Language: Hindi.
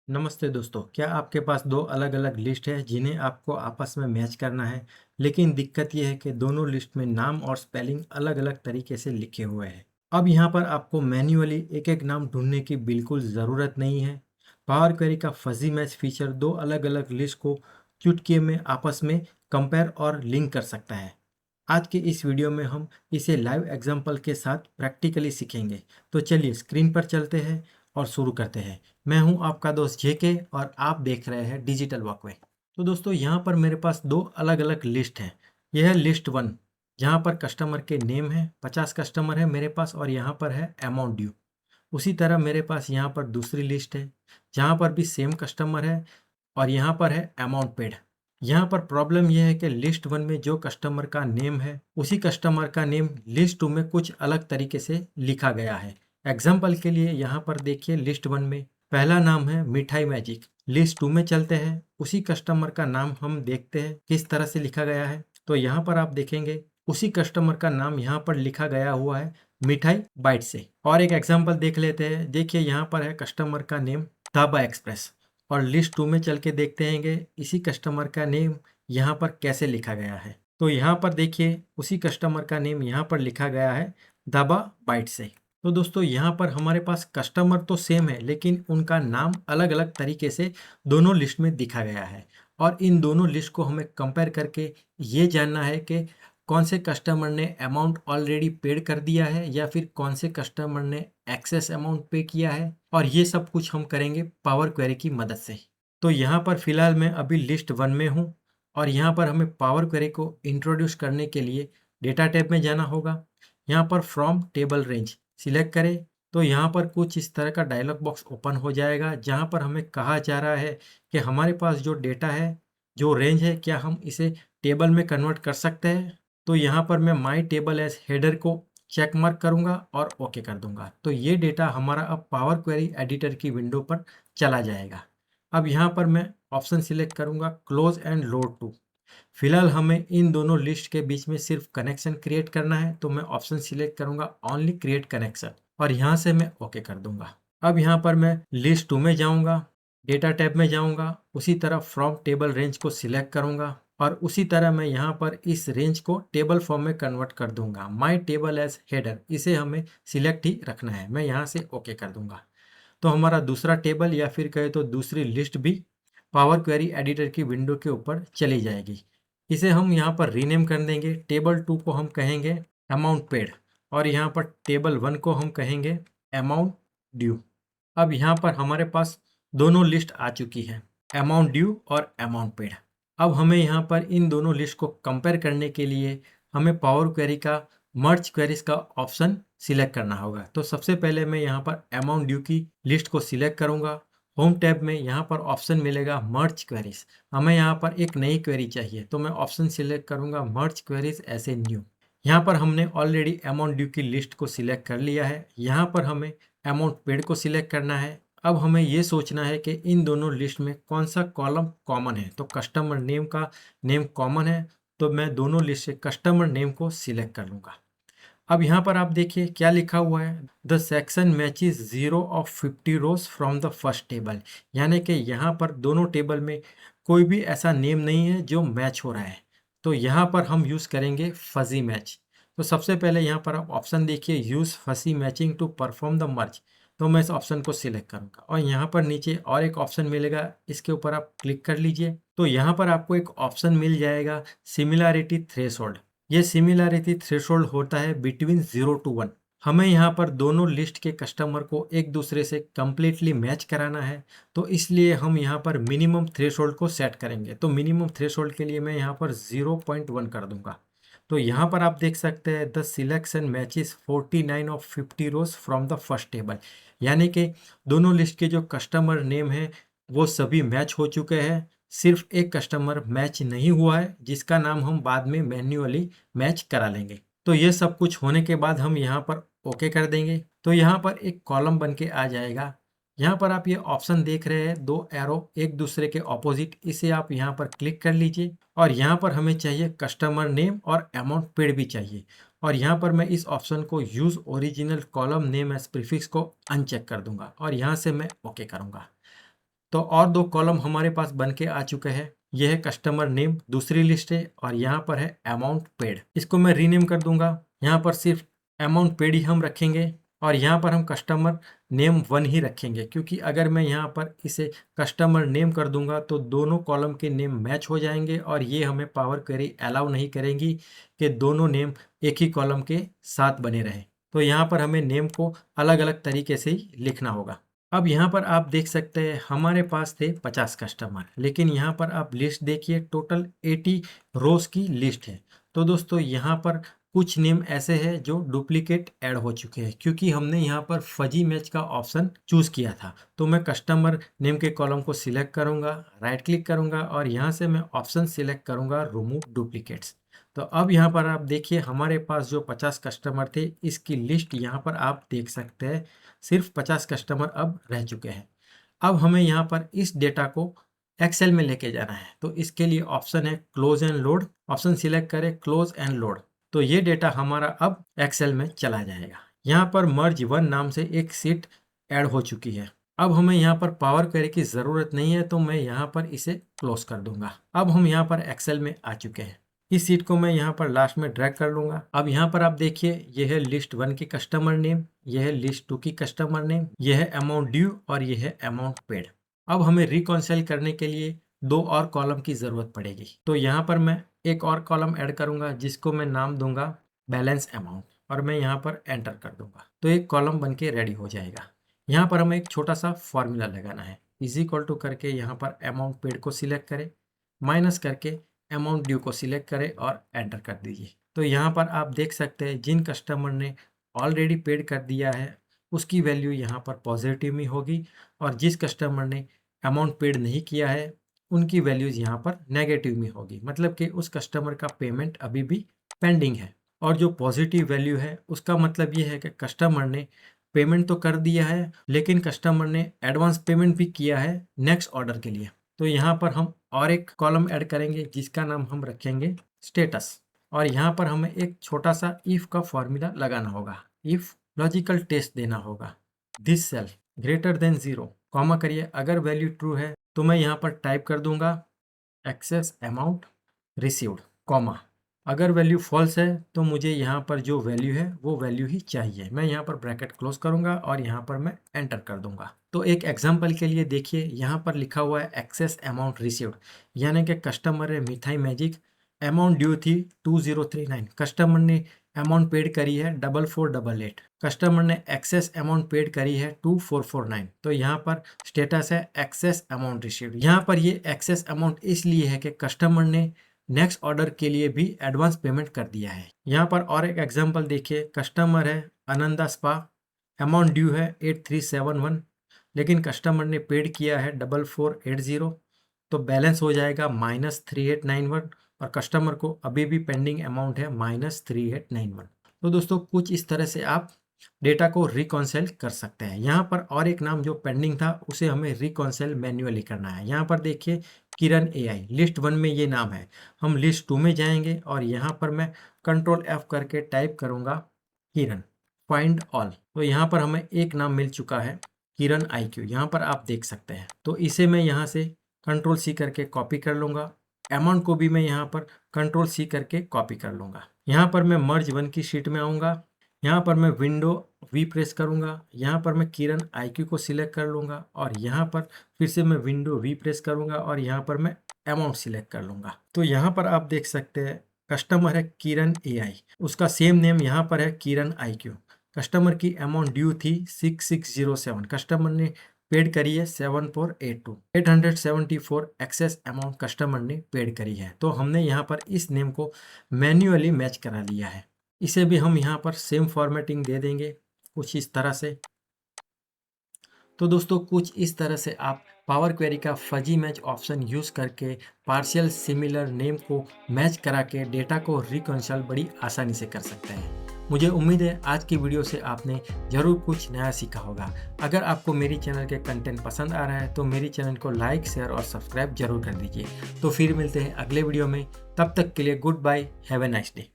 नमस्ते दोस्तों, क्या आपके पास दो अलग अलग लिस्ट है जिन्हें आपको आपस में मैच करना है। लेकिन दिक्कत यह है कि दोनों लिस्ट में नाम और स्पेलिंग अलग अलग तरीके से लिखे हुए हैं। अब यहाँ पर आपको मैन्युअली एक एक नाम ढूंढने की बिल्कुल ज़रूरत नहीं है। पावर क्वेरी का फजी मैच फीचर दो अलग अलग लिस्ट को चुटकी में आपस में कंपेयर और लिंक कर सकता है। आज के इस वीडियो में हम इसे लाइव एग्जाम्पल के साथ प्रैक्टिकली सीखेंगे। तो चलिए स्क्रीन पर चलते हैं और शुरू करते हैं। मैं हूं आपका दोस्त जेके और आप देख रहे हैं डिजिटल वॉकवे। तो दोस्तों यहाँ पर मेरे पास दो अलग अलग लिस्ट हैं। यह है लिस्ट वन, जहाँ पर कस्टमर के नेम है, 50 कस्टमर है मेरे पास और यहाँ पर है अमाउंट ड्यू। उसी तरह मेरे पास यहाँ पर दूसरी लिस्ट है जहाँ पर भी सेम कस्टमर है और यहाँ पर है अमाउंट पेड। यहाँ पर प्रॉब्लम यह है कि लिस्ट वन में जो कस्टमर का नेम है उसी कस्टमर का नेम लिस्ट टू में कुछ अलग तरीके से लिखा गया है। एग्जाम्पल के लिए यहाँ पर देखिए, लिस्ट वन में पहला नाम है मिठाई मैजिक। लिस्ट टू में चलते हैं, उसी कस्टमर का नाम हम देखते हैं किस तरह से लिखा गया है। तो यहाँ पर आप देखेंगे उसी कस्टमर का नाम यहाँ पर लिखा गया हुआ है मिठाई बाइट से। और एक एग्जाम्पल देख लेते हैं। देखिए यहाँ पर है कस्टमर का नेम ढाबा एक्सप्रेस और लिस्ट टू में चल के देखते हैं इसी कस्टमर का नेम यहाँ पर कैसे लिखा गया है। तो यहाँ पर देखिए उसी कस्टमर का नेम यहाँ पर लिखा गया है ढाबा बाइट से। तो दोस्तों यहाँ पर हमारे पास कस्टमर तो सेम है लेकिन उनका नाम अलग अलग तरीके से दोनों लिस्ट में दिखा गया है। और इन दोनों लिस्ट को हमें कंपेयर करके ये जानना है कि कौन से कस्टमर ने अमाउंट ऑलरेडी पेड कर दिया है या फिर कौन से कस्टमर ने एक्सेस अमाउंट पे किया है। और ये सब कुछ हम करेंगे पावर क्वेरी की मदद से। तो यहाँ पर फिलहाल मैं अभी लिस्ट वन में हूँ और यहाँ पर हमें पावर क्वेरी को इंट्रोड्यूस करने के लिए डेटा टैब में जाना होगा। यहाँ पर फ्रॉम टेबल रेंज सिलेक्ट करें तो यहाँ पर कुछ इस तरह का डायलॉग बॉक्स ओपन हो जाएगा जहाँ पर हमें कहा जा रहा है कि हमारे पास जो डेटा है, जो रेंज है, क्या हम इसे टेबल में कन्वर्ट कर सकते हैं। तो यहाँ पर मैं माई टेबल एज हेडर को चेक मार्क करूंगा और ओके कर दूंगा। तो ये डेटा हमारा अब पावर क्वेरी एडिटर की विंडो पर चला जाएगा। अब यहाँ पर मैं ऑप्शन सिलेक्ट करूंगा क्लोज एंड लोड टू। फिलहाल हमें इन दोनों लिस्ट के बीच में सिर्फ कनेक्शन क्रिएट करना है, तो मैं ऑप्शन सिलेक्ट करूंगा ओनली क्रिएट कनेक्शन और यहाँ से मैं ओके कर दूंगा। अब यहाँ पर मैं लिस्ट टू में जाऊंगा, डेटा टैब में जाऊंगा, उसी तरह फ्रॉम टेबल रेंज को सिलेक्ट करूंगा और उसी तरह मैं यहाँ पर इस रेंज को टेबल फॉर्म में कन्वर्ट कर दूंगा। माई टेबल एज हेडर, इसे हमें सिलेक्ट ही रखना है। मैं यहाँ से ओके कर दूंगा। तो हमारा दूसरा टेबल या फिर कहे तो दूसरी लिस्ट भी पावर क्वेरी एडिटर की विंडो के ऊपर चली जाएगी। इसे हम यहाँ पर रीनेम कर देंगे। टेबल टू को हम कहेंगे अमाउंट पेड और यहाँ पर टेबल वन को हम कहेंगे अमाउंट ड्यू। अब यहाँ पर हमारे पास दोनों लिस्ट आ चुकी है, अमाउंट ड्यू और अमाउंट पेड। अब हमें यहाँ पर इन दोनों लिस्ट को कंपेयर करने के लिए हमें पावर क्वेरी का मर्ज क्वेरीज का ऑप्शन सिलेक्ट करना होगा। तो सबसे पहले मैं यहाँ पर अमाउंट ड्यू की लिस्ट को सिलेक्ट करूँगा। होम टैब में यहाँ पर ऑप्शन मिलेगा मर्ज क्वेरीज। हमें यहाँ पर एक नई क्वेरी चाहिए तो मैं ऑप्शन सिलेक्ट करूँगा मर्ज क्वेरीज ऐसे न्यू। यहाँ पर हमने ऑलरेडी अमाउंट ड्यू की लिस्ट को सिलेक्ट कर लिया है। यहाँ पर हमें अमाउंट पेड को सिलेक्ट करना है। अब हमें ये सोचना है कि इन दोनों लिस्ट में कौन सा कॉलम कॉमन है। तो कस्टमर नेम का नेम कॉमन है, तो मैं दोनों लिस्ट से कस्टमर नेम को सिलेक्ट कर लूँगा। अब यहाँ पर आप देखिए क्या लिखा हुआ है, the section matches 0 of 50 rows from the first table. यानी कि यहाँ पर दोनों टेबल में कोई भी ऐसा नेम नहीं है जो मैच हो रहा है। तो यहाँ पर हम यूज़ करेंगे फजी मैच। तो सबसे पहले यहाँ पर आप ऑप्शन देखिए use fuzzy matching to perform the merge. तो मैं इस ऑप्शन को सिलेक्ट करूँगा और यहाँ पर नीचे और एक ऑप्शन मिलेगा, इसके ऊपर आप क्लिक कर लीजिए। तो यहाँ पर आपको एक ऑप्शन मिल जाएगा सिमिलैरिटी थ्रेशोल्ड। ये सिमिलैरिटी थ्रेशोल्ड होता है बिटवीन 0 to 1। हमें यहाँ पर दोनों लिस्ट के कस्टमर को एक दूसरे से कंप्लीटली मैच कराना है, तो इसलिए हम यहाँ पर मिनिमम थ्रेशोल्ड को सेट करेंगे। तो मिनिमम थ्रेशोल्ड के लिए मैं यहाँ पर 0.1 कर दूंगा। तो यहाँ पर आप देख सकते हैं the selection matches 49 of 50 rows from the first table. यानी कि दोनों लिस्ट के जो कस्टमर नेम है वो सभी मैच हो चुके हैं। सिर्फ एक कस्टमर मैच नहीं हुआ है जिसका नाम हम बाद में मैन्युअली मैच करा लेंगे। तो ये सब कुछ होने के बाद हम यहाँ पर ओके कर देंगे। तो यहाँ पर एक कॉलम बन के आ जाएगा। यहाँ पर आप ये ऑप्शन देख रहे हैं, दो एरो एक दूसरे के ऑपोजिट, इसे आप यहाँ पर क्लिक कर लीजिए और यहाँ पर हमें चाहिए कस्टमर नेम और अमाउंट पेड भी चाहिए। और यहाँ पर मैं इस ऑप्शन को use original column name as prefix को अनचेक कर दूंगा और यहाँ से मैं ओके करूँगा। तो और 2 कॉलम हमारे पास बन के आ चुके हैं। यह है कस्टमर नेम, दूसरी लिस्ट है, और यहाँ पर है अमाउंट पेड। इसको मैं रीनेम कर दूंगा। यहाँ पर सिर्फ अमाउंट पेड ही हम रखेंगे और यहाँ पर हम कस्टमर नेम 1 ही रखेंगे, क्योंकि अगर मैं यहाँ पर इसे कस्टमर नेम कर दूंगा तो दोनों कॉलम के नेम मैच हो जाएंगे और ये हमें पावर क्वेरी अलाउ नहीं करेंगी कि दोनों नेम एक ही कॉलम के साथ बने रहें। तो यहाँ पर हमें नेम को अलग अलग तरीके से ही लिखना होगा। अब यहाँ पर आप देख सकते हैं हमारे पास थे 50 कस्टमर, लेकिन यहाँ पर आप लिस्ट देखिए, टोटल 80 रोज की लिस्ट है। तो दोस्तों यहाँ पर कुछ नेम ऐसे हैं जो डुप्लीकेट ऐड हो चुके हैं, क्योंकि हमने यहाँ पर फजी मैच का ऑप्शन चूज किया था। तो मैं कस्टमर नेम के कॉलम को सिलेक्ट करूंगा, राइट क्लिक करूंगा और यहाँ से मैं ऑप्शन सिलेक्ट करूंगा रिमूव डुप्लीकेट्स। तो अब यहाँ पर आप देखिए हमारे पास जो 50 कस्टमर थे, इसकी लिस्ट यहाँ पर आप देख सकते हैं, सिर्फ 50 कस्टमर अब रह चुके हैं। अब हमें यहाँ पर इस डेटा को एक्सेल में लेके जाना है। तो इसके लिए ऑप्शन है close and load, option select करें क्लोज एंड लोड। तो ये डेटा हमारा अब एक्सेल में चला जाएगा। यहाँ पर मर्ज 1 नाम से एक सीट ऐड हो चुकी है। अब हमें यहाँ पर पावर क्वेरी की ज़रूरत नहीं है, तो मैं यहाँ पर इसे क्लोज कर दूंगा। अब हम यहाँ पर एक्सेल में आ चुके हैं। इस सीट को मैं यहाँ पर लास्ट में ड्रैग कर लूंगा। अब यहाँ पर आप देखिए, यह है लिस्ट 1 की कस्टमर नेम, यह है लिस्ट 2 की कस्टमर नेम, यह है अमाउंट ड्यू और यह है अमाउंट पेड। अब हमें रिकॉन्सिल करने के लिए 2 और कॉलम की जरूरत पड़ेगी। तो यहाँ पर मैं एक और कॉलम ऐड करूंगा जिसको मैं नाम दूंगा बैलेंस अमाउंट और मैं यहाँ पर एंटर कर दूंगा। तो एक कॉलम बन के रेडी हो जाएगा। यहाँ पर हमें एक छोटा सा फॉर्मूला लगाना है। इज इक्वल टू करके यहाँ पर अमाउंट पेड को सिलेक्ट करें, माइनस करके अमाउंट ड्यू को सिलेक्ट करें और एंटर कर दीजिए। तो यहाँ पर आप देख सकते हैं जिन कस्टमर ने ऑलरेडी पेड कर दिया है उसकी वैल्यू यहाँ पर पॉजिटिव में होगी, और जिस कस्टमर ने अमाउंट पेड नहीं किया है उनकी वैल्यूज यहाँ पर नेगेटिव में होगी, मतलब कि उस कस्टमर का पेमेंट अभी भी पेंडिंग है। और जो पॉजिटिव वैल्यू है उसका मतलब ये है कि कस्टमर ने पेमेंट तो कर दिया है, लेकिन कस्टमर ने एडवांस पेमेंट भी किया है नेक्स्ट ऑर्डर के लिए। तो यहाँ पर हम और एक कॉलम ऐड करेंगे जिसका नाम हम रखेंगे स्टेटस, और यहाँ पर हमें एक छोटा सा इफ का फॉर्मूला लगाना होगा। इफ लॉजिकल टेस्ट देना होगा, this cell greater than 0, comma करिए, अगर वैल्यू ट्रू है तो मैं यहाँ पर टाइप कर दूंगा एक्सेस अमाउंट रिसीव्ड, कॉमा, अगर वैल्यू फॉल्स है तो मुझे यहाँ पर जो वैल्यू है वो वैल्यू ही चाहिए। मैं यहाँ पर ब्रैकेट क्लोज करूंगा और यहाँ पर मैं एंटर कर दूंगा। तो एक एग्जांपल के लिए देखिए, यहाँ पर लिखा हुआ है एक्सेस अमाउंट रिसीव्ड, यानी कि कस्टमर है मिठाई मैजिक, अमाउंट ड्यू थी 2039, कस्टमर ने अमाउंट पेड करी है 4488, कस्टमर ने एक्सेस अमाउंट पेड करी है 2449। तो यहाँ पर स्टेटस है एक्सेस अमाउंट रिसीव्ड। यहाँ पर ये एक्सेस अमाउंट इसलिए है कि कस्टमर ने नेक्स्ट ऑर्डर के लिए भी एडवांस पेमेंट कर दिया है। यहाँ पर और एक एग्जांपल देखिए, कस्टमर है आनंदा स्पा, अमाउंट ड्यू है 8371, लेकिन कस्टमर ने पेड किया है 4480, तो बैलेंस हो जाएगा -3891 और कस्टमर को अभी भी पेंडिंग अमाउंट है -3891। तो दोस्तों कुछ इस तरह से आप डेटा को रिकॉन्सिल कर सकते हैं। यहाँ पर और एक नाम जो पेंडिंग था उसे हमें रिकॉन्सिल मैन्युअली करना है। यहाँ पर देखिए किरण AI, लिस्ट 1 में ये नाम है। हम लिस्ट 2 में जाएंगे और यहाँ पर मैं कंट्रोल F करके टाइप करूँगा किरण, फाइंड ऑल। तो यहाँ पर हमें एक नाम मिल चुका है किरण IQ, यहाँ पर आप देख सकते हैं। तो इसे मैं यहाँ से कंट्रोल C करके कॉपी कर लूँगा। अमाउंट को भी मैं यहाँ पर कंट्रोल C करके कॉपी कर लूँगा। यहाँ पर मैं मर्ज 1 की शीट में आऊँगा, यहाँ पर मैं विंडो V प्रेस करूँगा, यहाँ पर मैं किरण IQ को सिलेक्ट कर लूँगा और यहाँ पर फिर से मैं विंडो V प्रेस करूँगा और यहाँ पर मैं अमाउंट सिलेक्ट कर लूँगा। तो यहाँ पर आप देख सकते हैं कस्टमर है किरण AI, उसका सेम नेम यहाँ पर है किरण IQ। कस्टमर की अमाउंट ड्यू थी 6607, कस्टमर ने पेड करी है 7482, 874 एक्सेस अमाउंट कस्टमर ने पेड करी है। तो हमने यहाँ पर इस नेम को मैन्युअली मैच करा लिया है। इसे भी हम यहाँ पर सेम फॉर्मेटिंग दे देंगे कुछ इस तरह से। तो दोस्तों कुछ इस तरह से आप पावर क्वेरी का फजी मैच ऑप्शन यूज़ करके पार्शियल सिमिलर नेम को मैच करा के डेटा को रिकॉन्सिल बड़ी आसानी से कर सकते हैं। मुझे उम्मीद है आज की वीडियो से आपने ज़रूर कुछ नया सीखा होगा। अगर आपको मेरी चैनल के कंटेंट पसंद आ रहा है तो मेरी चैनल को लाइक, शेयर और सब्सक्राइब जरूर कर दीजिए। तो फिर मिलते हैं अगले वीडियो में, तब तक के लिए goodbye, have a nice day.